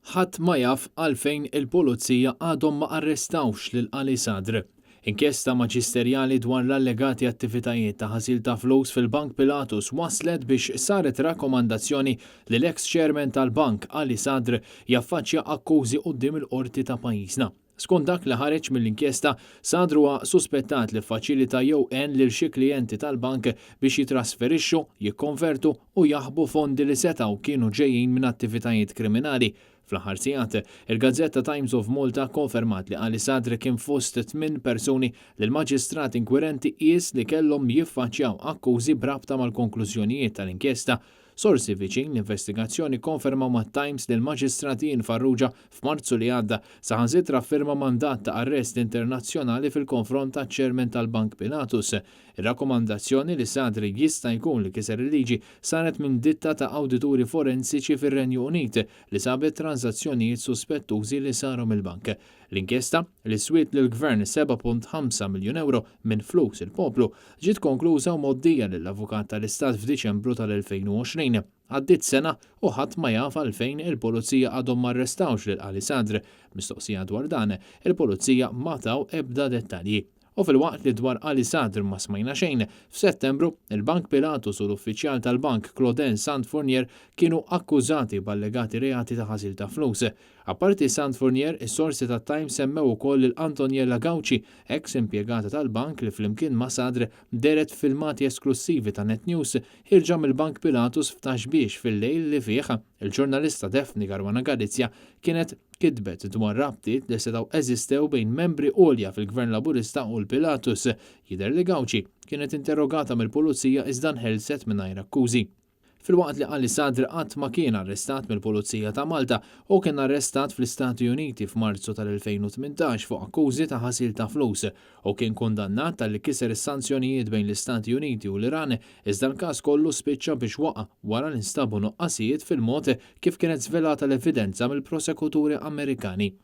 Ħadd ma jaf għalfejn il-pulizija għadhom ma arrestawx lil Ali Sadr. Inkjesta maġisterjali dwar l-allegati attivitajiet ta' ħasil ta' flus fil-Bank Pilatus waslet biex saret rakkomandazzjoni li l-ex chairman tal-bank Ali Sadr jaffaċċja akkużi quddiem il-qorti ta' pajjiżna. Skont dak li ħareġ mill-inkjesta, Sadr huwa suspettat li faċilita jew għen lil xi klijenti tal-bank biex jitrasferixxu, jikkonvertu u jaħbu fondi li setgħu kienu ġejjin minn attivitajiet kriminali. Fl-aħħar sigħat, il-Gazzetta Times of Malta konfermat li Ali Sadr kien fost 8 persuni li l-maġistrat inkwirenti qies li kellhom jiffaċċjaw akkużi brabta mal-konklużjonijiet tal-inkjesta. Sorsi viċin l-investigazzjoni konfermaw mat-Times li l-maġistrati Farrugia f'Marzu li għadda saħansitra firma mandat ta' arrest internazzjonali fil-konfront ta' chairman tal-Bank Pilatus. Ir-rakkomandazzjoni li Sadr jista' jkun li kiser il-liġi saret minn ditta ta' awdituri forensiċi fir-Renju Unit li sabet transazzjonijiet suspettużi li saru mill-bank. L-inkjesta li swiet lill-Gvern 7.5 miljun euro minn flus il-poplu ġiet konkluża u moddija lill-Avukat tal-Istat f'Diċembru tal-2020. Għaddit sena u ħadd ma jaf għalfejn il-pulizija għadhom ma arrestawx lil Ali Sadr. Mistoqsija dwar dan, il-pulizija ma taw ebda dettalji. U fil-waqt li dwar Ali Sadr ma smajna xejn, f'Settembru il-Bank Pilatus u l-uffiċjal tal-bank Claudine Santfournier kienu akkużati b'allegati reati ta' ħasil ta' flus. Apparti Santfournier, is-sorsi ta' Times semmew ukoll il-Antoniella Gauci, ex impjegata tal-bank li flimkien ma' Sadr deret filmati esklusivi ta' Net News ħirġa mill-Bank Pilatus f'taxbiex fil-lejl li fih il-ġurnalista Daphne Caruana Galizia kienet kitbet dwar rabtiet li setgħu eżistew bejn membri għolja fil-Gvern Laburista u l-Pilatus. Jidher li Gauci kienet interrogata mill-pulizija iżda nħelset mingħajr akkużi. Fil-waqt li Ali Sadr qatt ma kien arrestat mill-Pulizija ta' Malta u kien arrestat fl-Istati Uniti f'Marzu tal-2018 fuq akkużi ta' ħasil ta' flus u kien kundannat tal-li kiser is-sanzjonijiet bejn l-Istati Uniti u l-Iran iżda l-każ kollu spiċċa biex waqa' wara li nstabu nuqqasijiet fil-mod kif kienet żvelata l-evidenza mill-prosekuturi Amerikani.